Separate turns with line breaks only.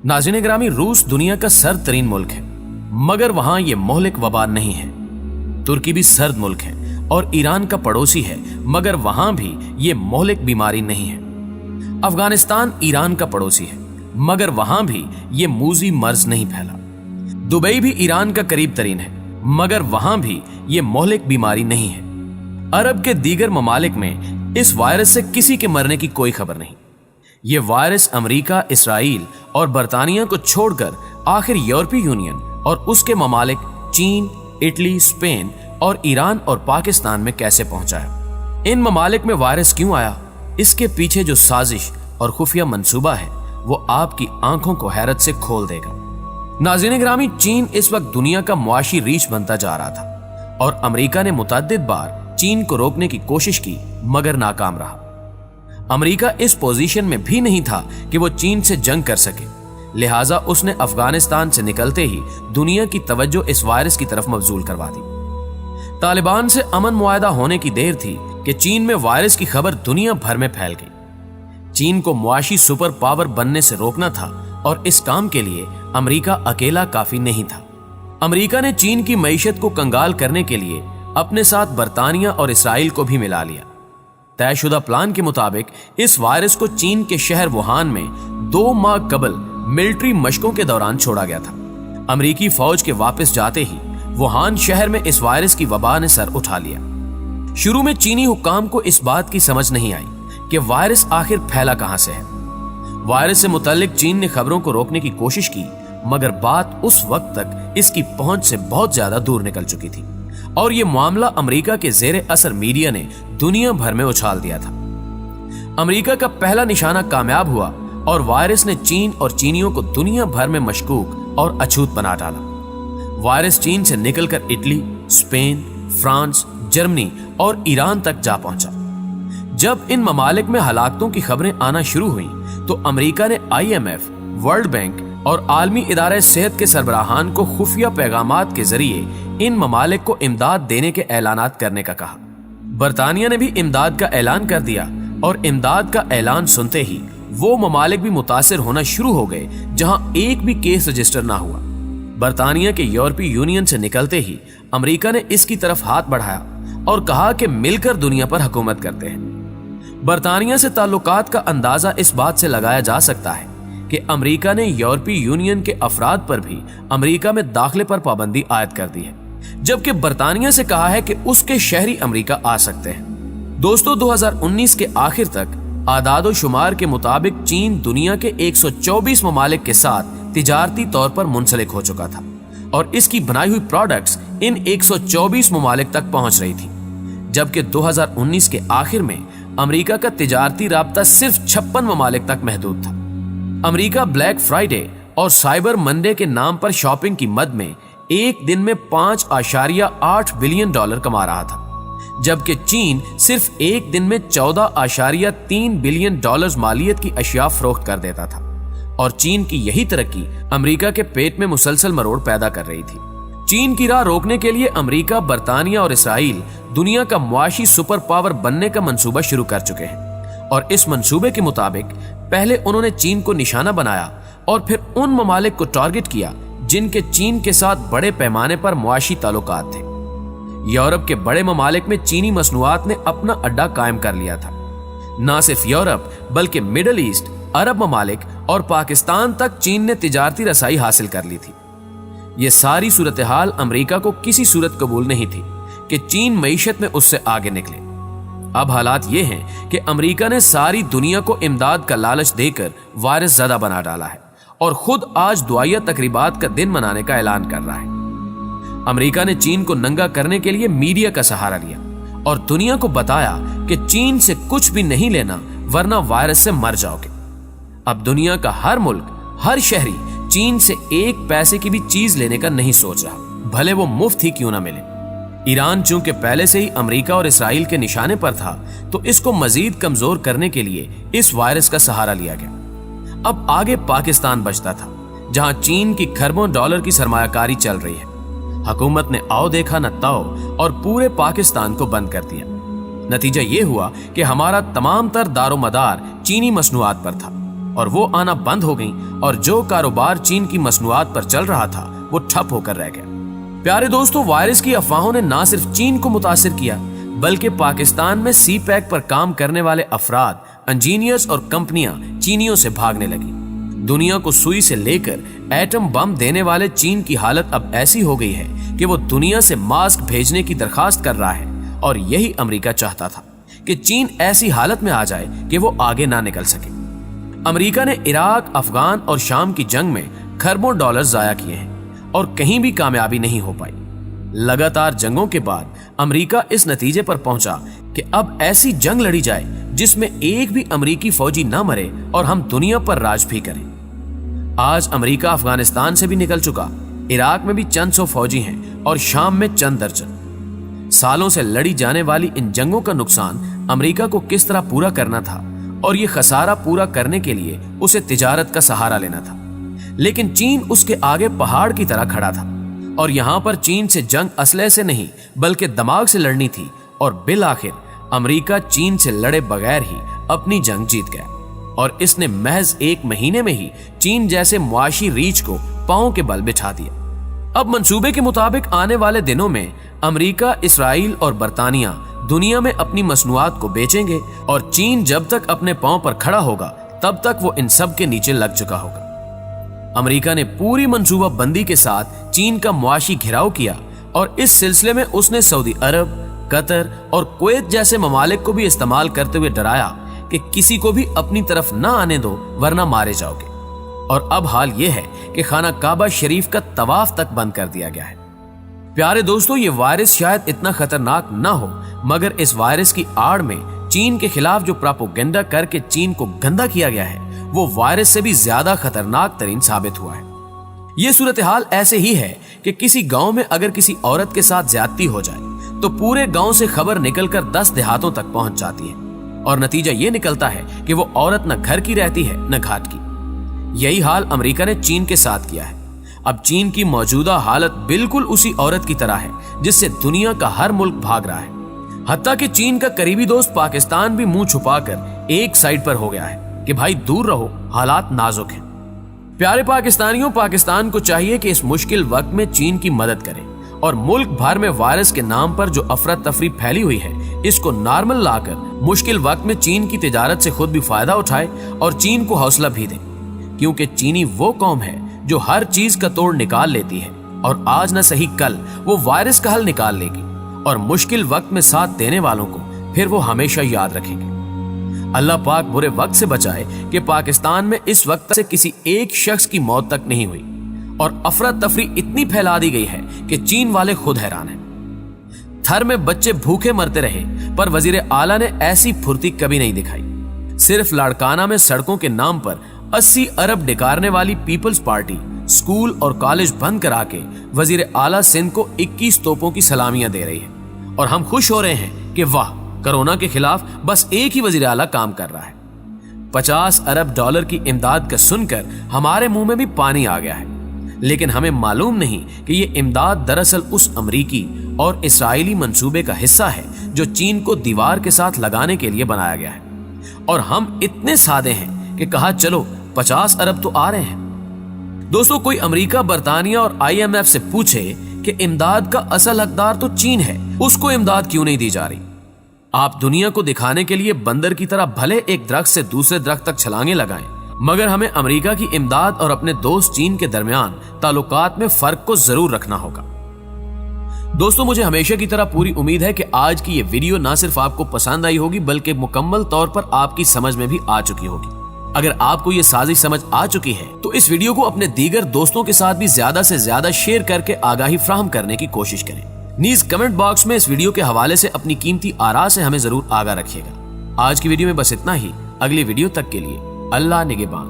नाज़रीन ग्रामी, रूस दुनिया का सर्द तरीन मुल्क है, मगर वहां ये मोहलिक वबा नहीं है। तुर्की भी सर्द मुल्क है और ईरान का पड़ोसी है, मगर वहां भी ये मोहलिक बीमारी नहीं है। अफगानिस्तान ईरान का पड़ोसी है, मगर वहां भी ये मूजी मर्ज नहीं फैला। दुबई भी ईरान का करीब तरीन है, मगर वहां भी ये मोहलिक बीमारी नहीं है। अरब के दीगर ममालिक में इस वायरस से किसी के मरने की कोई खबर नहीं। ये वायरस अमेरिका, इसराइल और बरतानिया को छोड़कर आखिर यूरोपीय यूनियन और उसके ममालिक चीन, इटली, स्पेन और ईरान और पाकिस्तान में कैसे पहुंचाया। इन ममालिक में वायरस क्यों आया, इसके पीछे जो साजिश और खुफिया मंसूबा है वो आपकी आंखों को हैरत से खोल देगा। नाज़रीन ग्रामी, चीन इस वक्त दुनिया का मुआशी रीछ बनता जा रहा था और अमेरिका ने मुतअद्दिद बार चीन को रोकने की कोशिश की, मगर नाकाम रहा। अमेरिका इस पोजीशन में भी नहीं था कि वो चीन से जंग कर सके, लिहाजा उसने अफगानिस्तान से निकलते ही दुनिया की तवज्जो इस वायरस की तरफ मबजूल करवा दी। तालिबान से अमन मुआहदा होने की देर थी कि चीन में वायरस की खबर दुनिया भर में फैल गई। चीन को मुआशी सुपर पावर बनने से रोकना था और इस काम के लिए अमेरिका अकेला काफी नहीं था। अमेरिका ने चीन की मईशत को कंगाल करने के लिए अपने साथ बरतानिया और इसराइल को भी मिला लिया। तयशुदा प्लान के मुताबिक इस वायरस को चीन के शहर वुहान में 2 माह कबल मिलिट्री मशकों के दौरान छोड़ा गया था। अमेरिकी फौज के वापस जाते ही वुहान शहर में इस वायरस की वबा ने सर उठा लिया। शुरू में चीनी हुक्काम को इस बात की समझ नहीं आई कि वायरस आखिर फैला कहां से है। वायरस से मुतल्लिक चीन ने खबरों को रोकने की कोशिश की, मगर बात उस वक्त तक इसकी पहुंच से बहुत ज्यादा दूर निकल चुकी थी और ये मामला अमेरिका के जेरे असर मीडिया ने दुनिया भर में उछाल दिया था। अमेरिका का पहला निशाना कामयाब हुआ और वायरस ने चीन और चीनियों को दुनिया भर में मशकूक और अछूत बना डाला। वायरस चीन से निकलकर इटली, स्पेन, फ्रांस, जर्मनी और ईरान तक जा पहुंचा। जब इन ममालिक में हलाकतों की खबरें आना शुरू हुई तो अमेरिका ने IMF, वर्ल्ड बैंक और आलमी इदारे सेहत के सरबराहान को खुफिया पैगामात के जरिए इन ममालिक को इमदाद देने के ऐलानात करने का कहा। बरतानिया ने भी इमदाद का ऐलान कर दिया और इमदाद का ऐलान सुनते ही वो ममालिक भी मुतासिर होना शुरू हो गए जहां एक भी केस रजिस्टर ना हुआ। बरतानिया के यूरोपीय यूनियन से निकलते ही अमेरिका ने इसकी तरफ हाथ बढ़ाया और कहा कि मिलकर दुनिया पर हुकूमत करते हैं। बरतानिया से ताल्लुकात का अंदाजा इस बात से लगाया जा सकता है कि अमेरिका ने यूरोपीय यूनियन के अफराद पर भी अमेरिका में दाखिले पर पाबंदी आयद कर दी है, जबकि बरतानिया से कहा है कि उसके शहरी अमेरिका आ सकते हैं। दोस्तों, 2019 के आखिर तक आदादो शुमार के मुताबिक चीन दुनिया के 124 ममालिक के साथ तिजारती तौर पर मुंसलिक हो चुका था और इसकी बनाई हुई प्रोडक्ट्स इन 124 ममालिक तक पहुंच रही थी, जबकि 2019 के आखिर में अमेरिका का तिजारती राब्ता सिर्फ 56 ममालिक तक महदूद था। अमेरिका ब्लैक फ्राइडे और साइबर मंडे के नाम पर शॉपिंग की मद में एक दिन में $5.8 बिलियन कमा रहा था, जबकि चीन सिर्फ एक दिन में $14.3 बिलियन मालियत की अशिया फरोख्त कर देता था और चीन की यही तरक्की अमेरिका के पेट में मुसलसल मरोड़ पैदा कर रही थी। चीन की राह रोकने के लिए अमेरिका, बरतानिया और इसराइल दुनिया का मुआशी सुपर पावर बनने का मंसूबा शुरू कर चुके हैं और इस मंसूबे के मुताबिक पहले उन्होंने चीन को निशाना बनाया और फिर उन ममालिक को टारगेट किया जिनके चीन के साथ बड़े पैमाने पर मुआशी ताल्लुकात थे। यूरोप के बड़े ममालिक में चीनी मसनूआत ने अपना अड्डा कायम कर लिया था। न सिर्फ यूरोप बल्कि मिडल ईस्ट, अरब ममालिक और पाकिस्तान तक चीन ने तिजारती रसाई हासिल कर ली थी। ये सारी सूरत हाल अमेरिका को किसी सूरत कबूल नहीं थी कि चीन मईशत में उससे आगे निकले। अब हालात ये हैं कि अमेरिका ने सारी दुनिया को इमदाद का लालच देकर वायरस ज़्यादा बना डाला है और खुद आज दुआया तकरीबात का दिन मनाने का ऐलान कर रहा है। अमेरिका ने चीन को नंगा करने के लिए मीडिया का सहारा लिया और दुनिया को बताया कि चीन से कुछ भी नहीं लेना वरना वायरस से मर जाओगे। अब दुनिया का हर मुल्क, हर शहरी चीन से एक पैसे की भी चीज लेने का नहीं सोच रहा, भले वो मुफ्त ही क्यों ना मिले। ईरान चूंकि पहले से ही अमेरिका और इसराइल के निशाने पर था तो इसको मजीद कमजोर करने के लिए इस वायरस का सहारा लिया गया। अब आगे पाकिस्तान बचता था जहां चीन की खरबों डॉलर की सरमायाकारी चल रही है। हुकूमत ने आओ देखा न ताओ और पूरे पाकिस्तान को बंद कर दिया। नतीजा ये हुआ कि हमारा तमाम तर दारोमदार चीनी मसनूआत पर था। और वो आना बंद हो गई और जो कारोबार चीन की मसनूआत पर चल रहा था वो ठप होकर रह गया। प्यारे दोस्तों, वायरस की अफवाहों ने ना सिर्फ चीन को मुतासिर किया बल्कि पाकिस्तान में सी पैक पर काम करने वाले अफराद, इंजीनियर्स और कंपनियां चीनियों से भागने लगी। दुनिया को सुई से लेकर एटम बम देने वाले चीन की हालत अब ऐसी हो गई है कि वो दुनिया से मास्क भेजने की दरखास्त कर रहा है और यही अमेरिका चाहता था कि चीन ऐसी हालत में आ जाए कि वो आगे ना निकल सके। अमेरिका ने इराक, अफगान और शाम की जंग में खरबों डॉलर जाया किए हैं और कहीं भी कामयाबी नहीं हो पाई। लगातार जंगों के बाद अमेरिका इस नतीजे पर पहुंचा कि अब ऐसी जंग लड़ी जाए जिसमें एक भी अमेरिकी फौजी न मरे और हम दुनिया पर राज भी करें। आज अमेरिका अफगानिस्तान से भी निकल चुका, इराक में भी चंद सौ फौजी हैं और शाम में चंद दर्जन। सालों से लड़ी जाने वाली इन जंगों का नुकसान अमेरिका को किस तरह पूरा करना था और ये खसारा पूरा करने के लिए उसे तिजारत का सहारा लेना था, लेकिन चीन उसके आगे पहाड़ की तरह खड़ा था और यहाँ पर चीन से जंग असलहे से नहीं बल्कि दिमाग से लड़नी थी और बिल आखिर अमेरिका चीन से लड़े बगैर ही अपनी जंग जीत गया और इसने महज 1 महीने में ही चीन जैसे मुआशी रीछ को पांव के बल बिठा दिया। अब मंसूबे के मुताबिक आने वाले दिनों में अमेरिका, इसराइल और बरतानिया दुनिया में अपनी मसनूआत को बेचेंगे और चीन जब तक अपने पांव पर खड़ा होगा तब तक वो इन सब के नीचे लग चुका होगा। अमेरिका ने पूरी मंसूबा बंदी के साथ चीन का मुआशी घिराव किया और इस सिलसिले में उसने सऊदी अरब, कतर और कुवैत जैसे ममालिक को भी इस्तेमाल करते हुए डराया कि किसी को भी अपनी तरफ ना आने दो वरना मारे जाओगे। और अब हाल यह है कि खाना काबा शरीफ का तवाफ तक बंद कर दिया गया है। प्यारे दोस्तों, ये वायरस शायद इतना खतरनाक ना हो मगर इस वायरस की आड़ में चीन के खिलाफ जो प्रोपेगेंडा करके चीन को गंदा किया गया है वो वायरस से भी ज्यादा खतरनाक तरीन साबित हुआ है। ये सूरत हाल ऐसे ही है कि किसी गांव में अगर किसी औरत के साथ ज्यादती हो जाए तो पूरे गांव से खबर निकलकर 10 देहातों तक पहुंच जाती है और नतीजा ये निकलता है कि वो औरत न घर की रहती है न घाट की। यही हाल अमेरिका ने चीन के साथ किया है। अब चीन की मौजूदा हालत बिल्कुल उसी औरत की तरह है जिससे दुनिया का हर मुल्क भाग रहा है। हत्ता कि चीन का करीबी दोस्त पाकिस्तान भी मुंह छुपाकर एक साइड पर हो गया है कि भाई दूर रहो, हालात नाजुक हैं। प्यारे पाकिस्तानियों, पाकिस्तान को चाहिए कि इस मुश्किल वक्त में चीन की मदद करे और मुल्क भर में वायरस के नाम पर जो अफरा तफरी फैली हुई है इसको नॉर्मल लाकर मुश्किल वक्त में चीन की तिजारत से खुद भी फायदा उठाए और चीन को हौसला भी दे, क्योंकि चीनी वो कौम है जो हर चीज का तोड़ निकाल लेती है और आज न सही कल वो वायरस का हल निकाल लेगी और मुश्किल वक्त में साथ देने वालों को फिर वो हमेशा याद रखेंगे। अल्लाह पाक बुरे वक्त से बचाए कि पाकिस्तान में इस वक्त से किसी एक शख्स की मौत तक नहीं हुई और अफरा तफरी इतनी फैला दी गई है कि चीन वाले खुद हैरान हैं। थर में बच्चे भूखे मरते रहे पर वजीर आला ने ऐसी फुर्ती कभी नहीं दिखाई। सिर्फ लाड़काना में सड़कों के नाम पर 80 अरब डिकारने वाली पीपल्स पार्टी स्कूल और कॉलेज बंद करा के वजीर आला सिंध को 21 तोपों की सलामियां दे रही है और हम खुश हो रहे हैं कि वाह, कोरोना के खिलाफ बस एक ही वजीर आला काम कर रहा है। 50 अरब डॉलर की इमदाद का सुनकर हमारे मुंह में भी पानी आ गया है, लेकिन हमें मालूम नहीं कि ये इमदाद दरअसल उस अमरीकी और इसराइली मंसूबे का हिस्सा है जो चीन को दीवार के साथ लगाने के लिए बनाया गया है। और हम इतने सादे हैं कि कहा चलो 50 अरब तो आ रहे हैं। दोस्तों, कोई अमेरिका, बरतानिया और IMF से पूछे कि इमदाद का असल हकदार तो चीन है, उसको इमदाद क्यों नहीं दी जा रही। आप दुनिया को दिखाने के लिए बंदर की तरह भले एक दरख्त से दूसरे दरख्त तक छलांगे लगाएं, मगर हमें अमेरिका की इमदाद और अपने दोस्त चीन के दरमियान ताल्लुकात में फर्क को जरूर रखना होगा। दोस्तों, मुझे हमेशा की तरह पूरी उम्मीद है कि आज की ये वीडियो ना सिर्फ आपको पसंद आई होगी बल्कि मुकम्मल तौर पर आपकी समझ में भी आ चुकी होगी। अगर आपको ये साजिश समझ आ चुकी है तो इस वीडियो को अपने दीगर दोस्तों के साथ भी ज्यादा से ज्यादा शेयर करके आगाही फ्राहम करने की कोशिश करें। नीज कमेंट बॉक्स में इस वीडियो के हवाले से अपनी कीमती आरा से हमें जरूर आगाह रखिएगा। आज की वीडियो में बस इतना ही। अगली वीडियो तक के लिए अल्लाह निगहबान।